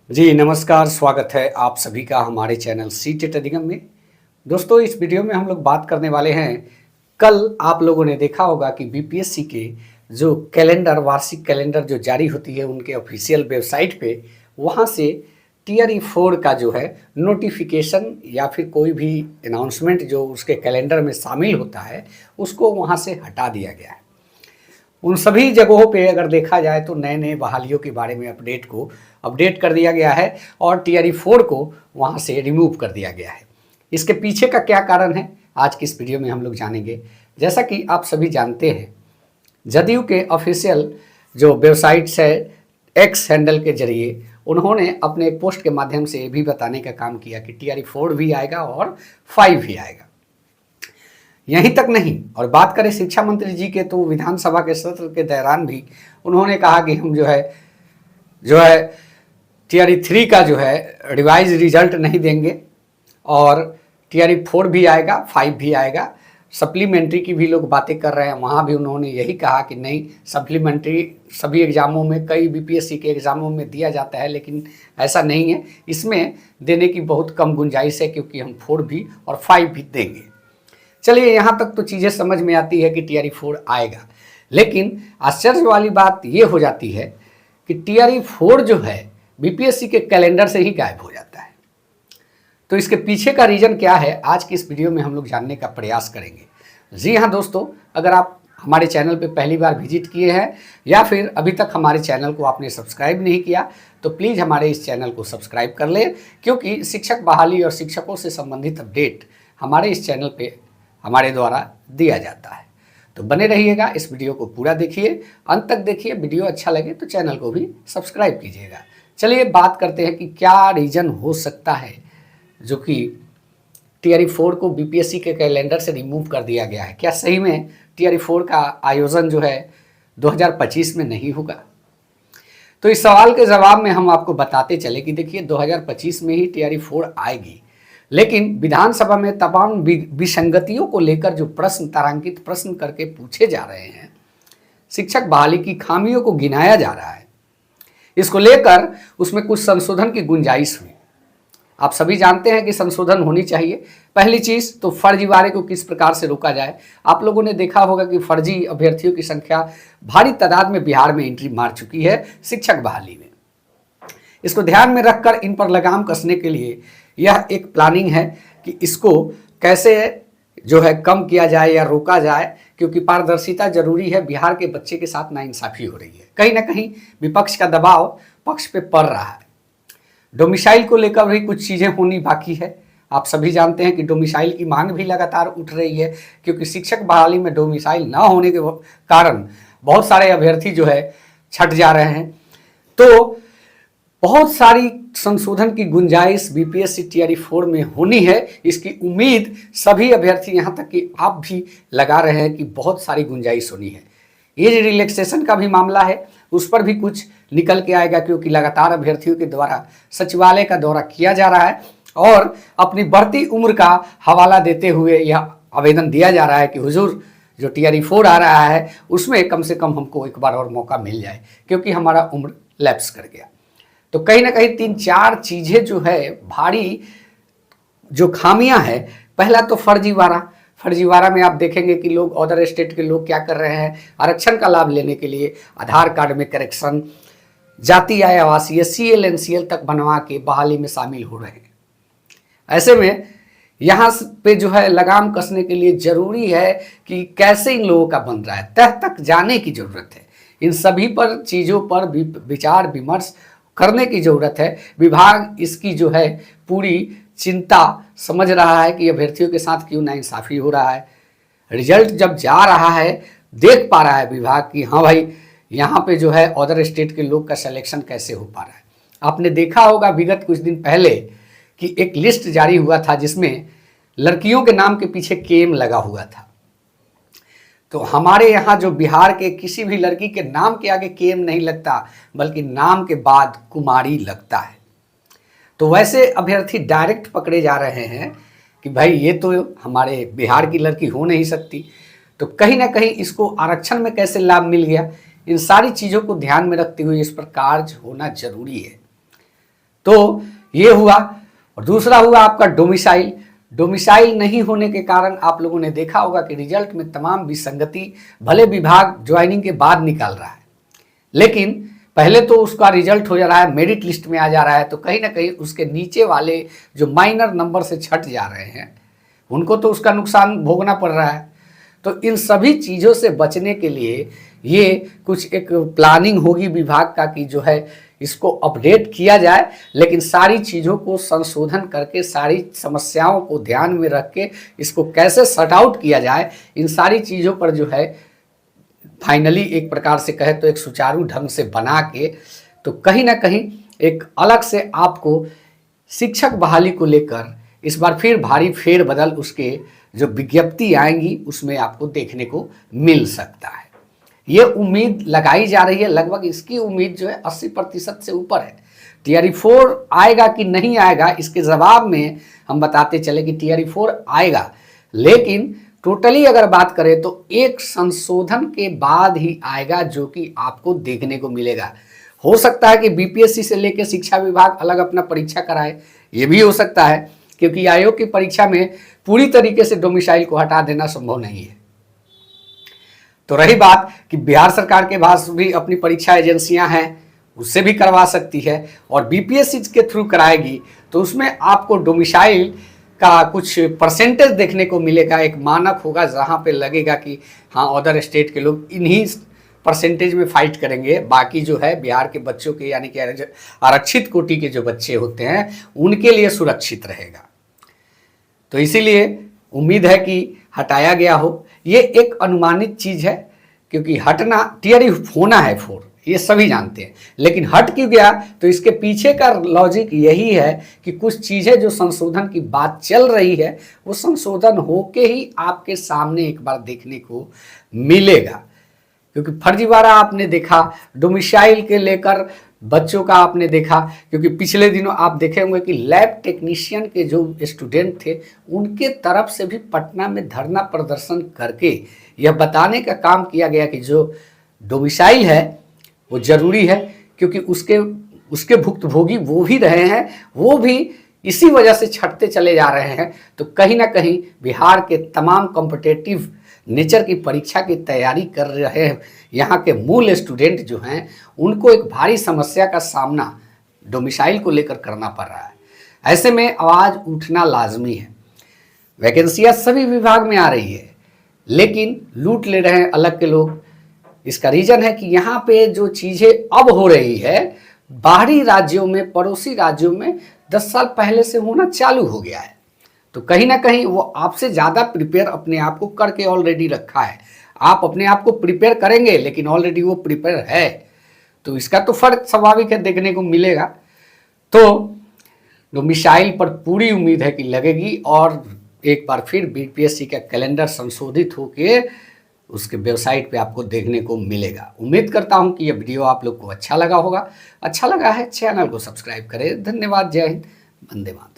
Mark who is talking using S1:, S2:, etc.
S1: जी नमस्कार, स्वागत है आप सभी का हमारे चैनल सीटेट अधिगम में। दोस्तों, इस वीडियो में हम लोग बात करने वाले हैं। कल आप लोगों ने देखा होगा कि बीपीएससी के जो कैलेंडर, वार्षिक कैलेंडर जो जारी होती है उनके ऑफिशियल वेबसाइट पे, वहाँ से टीआरई 4 का जो है नोटिफिकेशन या फिर कोई भी अनाउंसमेंट जो उसके कैलेंडर में शामिल होता है उसको वहाँ से हटा दिया गया है। उन सभी जगहों पे अगर देखा जाए तो नए नए बहालियों के बारे में अपडेट कर दिया गया है और टीआरई 4 को वहाँ से रिमूव कर दिया गया है। इसके पीछे का क्या कारण है, आज की इस वीडियो में हम लोग जानेंगे। जैसा कि आप सभी जानते हैं, जदयू के ऑफिशियल जो वेबसाइट्स है एक्स हैंडल के जरिए उन्होंने अपने एक पोस्ट के माध्यम से ये भी बताने का काम किया कि टीआरई 4 भी आएगा और 5 भी आएगा। यहीं तक नहीं, और बात करें शिक्षा मंत्री जी के, तो विधानसभा के सत्र के दौरान भी उन्होंने कहा कि हम जो है टीआरई 3 का जो है रिवाइज रिजल्ट नहीं देंगे और टीआरई 4 भी आएगा, 5 भी आएगा। सप्लीमेंट्री की भी लोग बातें कर रहे हैं, वहाँ भी उन्होंने यही कहा कि नहीं, सप्लीमेंट्री सभी एग्ज़ामों में, कई बीपीएससी के एग्ज़ामों में दिया जाता है, लेकिन ऐसा नहीं है, इसमें देने की बहुत कम गुंजाइश है क्योंकि हम 4 भी और 5 भी देंगे। चलिए, यहाँ तक तो चीज़ें समझ में आती है कि टीआरई 4 आएगा, लेकिन आश्चर्य वाली बात ये हो जाती है कि टीआरई 4 जो है बीपीएससी के कैलेंडर से ही गायब हो जाता है। तो इसके पीछे का रीज़न क्या है, आज की इस वीडियो में हम लोग जानने का प्रयास करेंगे। जी हाँ दोस्तों, अगर आप हमारे चैनल पे पहली बार विजिट किए हैं या फिर अभी तक हमारे चैनल को आपने सब्सक्राइब नहीं किया, तो प्लीज़ हमारे इस चैनल को सब्सक्राइब कर लें, क्योंकि शिक्षक बहाली और शिक्षकों से संबंधित अपडेट हमारे इस चैनल पे हमारे द्वारा दिया जाता है। तो बने रहिएगा, इस वीडियो को पूरा देखिए, अंत तक देखिए। वीडियो अच्छा लगे तो चैनल को भी सब्सक्राइब कीजिएगा। चलिए बात करते हैं कि क्या रीज़न हो सकता है जो कि टीआरई 4 को बीपीएससी के कैलेंडर से रिमूव कर दिया गया है। क्या सही में टीआरई 4 का आयोजन जो है 2025 में नहीं होगा? तो इस सवाल के जवाब में हम आपको बताते चले कि देखिए, 2025 में ही टीआरई 4 आएगी, लेकिन विधानसभा में तमाम विसंगतियों को लेकर जो तारांकित प्रश्न करके पूछे जा रहे हैं, शिक्षक बहाली की खामियों को गिनाया जा रहा है, इसको लेकर उसमें कुछ संशोधन की गुंजाइश हुई। आप सभी जानते हैं कि संशोधन होनी चाहिए। पहली चीज़ तो फर्जीवाड़े को किस प्रकार से रोका जाए। आप लोगों ने देखा होगा कि फर्जी अभ्यर्थियों की संख्या भारी तादाद में बिहार में एंट्री मार चुकी है शिक्षक बहाली में। इसको ध्यान में रखकर इन पर लगाम कसने के लिए यह एक प्लानिंग है कि इसको कैसे जो है कम किया जाए या रोका जाए, क्योंकि पारदर्शिता जरूरी है। बिहार के बच्चे के साथ नाइंसाफ़ी हो रही है, कहीं ना कहीं विपक्ष का दबाव पक्ष पे पड़ रहा है। डोमिसाइल को लेकर भी कुछ चीज़ें होनी बाकी है। आप सभी जानते हैं कि डोमिसाइल की मांग भी लगातार उठ रही है, क्योंकि शिक्षक बहाली में डोमिसाइल ना होने के कारण बहुत सारे अभ्यर्थी जो है छट जा रहे हैं। तो बहुत सारी संशोधन की गुंजाइश बीपीएससी टीआरई 4 में होनी है, इसकी उम्मीद सभी अभ्यर्थी, यहाँ तक कि आप भी लगा रहे हैं कि बहुत सारी गुंजाइश होनी है। एज रिलैक्सेशन का भी मामला है, उस पर भी कुछ निकल के आएगा, क्योंकि लगातार अभ्यर्थियों के द्वारा सचिवालय का दौरा किया जा रहा है और अपनी बढ़ती उम्र का हवाला देते हुए यह आवेदन दिया जा रहा है कि हुजूर, जो टीआरई 4 आ रहा है उसमें कम से कम हमको एक बार और मौका मिल जाए, क्योंकि हमारा उम्र लैप्स कर गया। तो कहीं ना कहीं 3-4 चीज़ें जो है भारी जो खामियां हैं। पहला तो फर्जीवाड़ा में आप देखेंगे कि लोग, अदर स्टेट के लोग क्या कर रहे हैं, आरक्षण का लाभ लेने के लिए आधार कार्ड में करेक्शन, जाति आय आवासीय सीएल एनसीएल तक बनवा के बहाली में शामिल हो रहे हैं। ऐसे में यहाँ पे जो है लगाम कसने के लिए जरूरी है कि कैसे इन लोगों का बन रहा है, तह तक जाने की जरूरत है। इन सभी पर चीज़ों पर विचार विमर्श करने की जरूरत है। विभाग इसकी जो है पूरी चिंता समझ रहा है कि अभ्यर्थियों के साथ क्यों नाइंसाफ़ी हो रहा है। रिजल्ट जब जा रहा है, देख पा रहा है विभाग कि हाँ भाई, यहाँ पे जो है अदर स्टेट के लोग का सिलेक्शन कैसे हो पा रहा है। आपने देखा होगा विगत कुछ दिन पहले कि एक लिस्ट जारी हुआ था जिसमें लड़कियों के नाम के पीछे केम लगा हुआ था। तो हमारे यहाँ जो बिहार के किसी भी लड़की के नाम के आगे केम नहीं लगता, बल्कि नाम के बाद कुमारी लगता है। तो वैसे अभ्यर्थी डायरेक्ट पकड़े जा रहे हैं कि भाई ये तो हमारे बिहार की लड़की हो नहीं सकती। तो कहीं ना कहीं इसको आरक्षण में कैसे लाभ मिल गया, इन सारी चीज़ों को ध्यान में रखते हुए इस पर कार्य होना जरूरी है। तो ये हुआ। और दूसरा हुआ आपका डोमिसाइल। डोमिसाइल नहीं होने के कारण आप लोगों ने देखा होगा कि रिजल्ट में तमाम विसंगति भले विभाग ज्वाइनिंग के बाद निकाल रहा है, लेकिन पहले तो उसका रिजल्ट हो जा रहा है, मेरिट लिस्ट में आ जा रहा है, तो कहीं ना कहीं उसके नीचे वाले जो माइनर नंबर से छट जा रहे हैं उनको तो उसका नुकसान भोगना पड़ रहा है। तो इन सभी चीज़ों से बचने के लिए ये कुछ एक प्लानिंग होगी विभाग का कि जो है इसको अपडेट किया जाए, लेकिन सारी चीज़ों को संशोधन करके सारी समस्याओं को ध्यान में रख के इसको कैसे सॉर्ट आउट किया जाए, इन सारी चीज़ों पर जो है फाइनली एक प्रकार से कहे तो एक सुचारू ढंग से बना के तो कहीं ना कहीं एक अलग से आपको शिक्षक बहाली को लेकर इस बार फिर भारी फेरबदल उसके जो विज्ञप्ति आएंगी उसमें आपको देखने को मिल सकता है। ये उम्मीद लगाई जा रही है, लगभग इसकी उम्मीद जो है 80% से ऊपर है। टीआरई 4 आएगा कि नहीं आएगा, इसके जवाब में हम बताते चले कि टीआरई 4 आएगा, लेकिन टोटली अगर बात करें तो एक संशोधन के बाद ही आएगा जो कि आपको देखने को मिलेगा। हो सकता है कि बीपीएससी से लेकर शिक्षा विभाग अलग अपना परीक्षा कराए, ये भी हो सकता है, क्योंकि आयोग की परीक्षा में पूरी तरीके से डोमिसाइल को हटा देना संभव नहीं है। तो रही बात कि बिहार सरकार के पास भी अपनी परीक्षा एजेंसियां हैं, उससे भी करवा सकती है, और बीपीएससी के थ्रू कराएगी तो उसमें आपको डोमिसाइल का कुछ परसेंटेज देखने को मिलेगा, एक मानक होगा जहां पे लगेगा कि हाँ अदर स्टेट के लोग इन्हीं परसेंटेज में फाइट करेंगे, बाकी जो है बिहार के बच्चों के यानी कि आरक्षित कोटि के जो बच्चे होते हैं उनके लिए सुरक्षित रहेगा। तो इसीलिए उम्मीद है कि हटाया गया हो। ये एक अनुमानित चीज़ है, क्योंकि हटना टीआरई होना है 4, ये सभी जानते हैं, लेकिन हट क्यों गया तो इसके पीछे का लॉजिक यही है कि कुछ चीज़ें जो संशोधन की बात चल रही है वो संशोधन होके ही आपके सामने एक बार देखने को मिलेगा। क्योंकि फर्जीवाड़ा आपने देखा, डोमिसाइल के लेकर बच्चों का आपने देखा, क्योंकि पिछले दिनों आप देखे होंगे कि लैब टेक्नीशियन के जो स्टूडेंट थे उनके तरफ से भी पटना में धरना प्रदर्शन करके यह बताने का काम किया गया कि जो डोमिसाइल है वो ज़रूरी है, क्योंकि उसके भुक्तभोगी वो भी रहे हैं, वो भी इसी वजह से छटते चले जा रहे हैं। तो कहीं ना कहीं बिहार के तमाम कॉम्पिटिटिव नेचर की परीक्षा की तैयारी कर रहे हैं यहाँ के मूल स्टूडेंट जो हैं उनको एक भारी समस्या का सामना डोमिसाइल को लेकर करना पड़ रहा है। ऐसे में आवाज़ उठना लाजमी है। वैकेंसियाँ सभी विभाग में आ रही है, लेकिन लूट ले रहे हैं अलग के लोग। इसका रीज़न है कि यहाँ पे जो चीज़ें अब हो रही है बाहरी राज्यों में, पड़ोसी राज्यों में 10 साल पहले से होना चालू हो गया है। तो कहीं ना कहीं वो आपसे ज़्यादा प्रिपेयर अपने आप को करके ऑलरेडी रखा है। आप अपने आप को प्रिपेयर करेंगे लेकिन ऑलरेडी वो प्रिपेयर है, तो इसका तो फर्क स्वाभाविक है देखने को मिलेगा। तो डोमिसाइल पर पूरी उम्मीद है कि लगेगी, और एक बार फिर बीपीएससी का कैलेंडर संशोधित होके उसके वेबसाइट पे आपको देखने को मिलेगा। उम्मीद करता हूँ कि यह वीडियो आप लोग को अच्छा लगा होगा। अच्छा लगा है चैनल को सब्सक्राइब करें। धन्यवाद। जय हिंद। वंदे मातरम।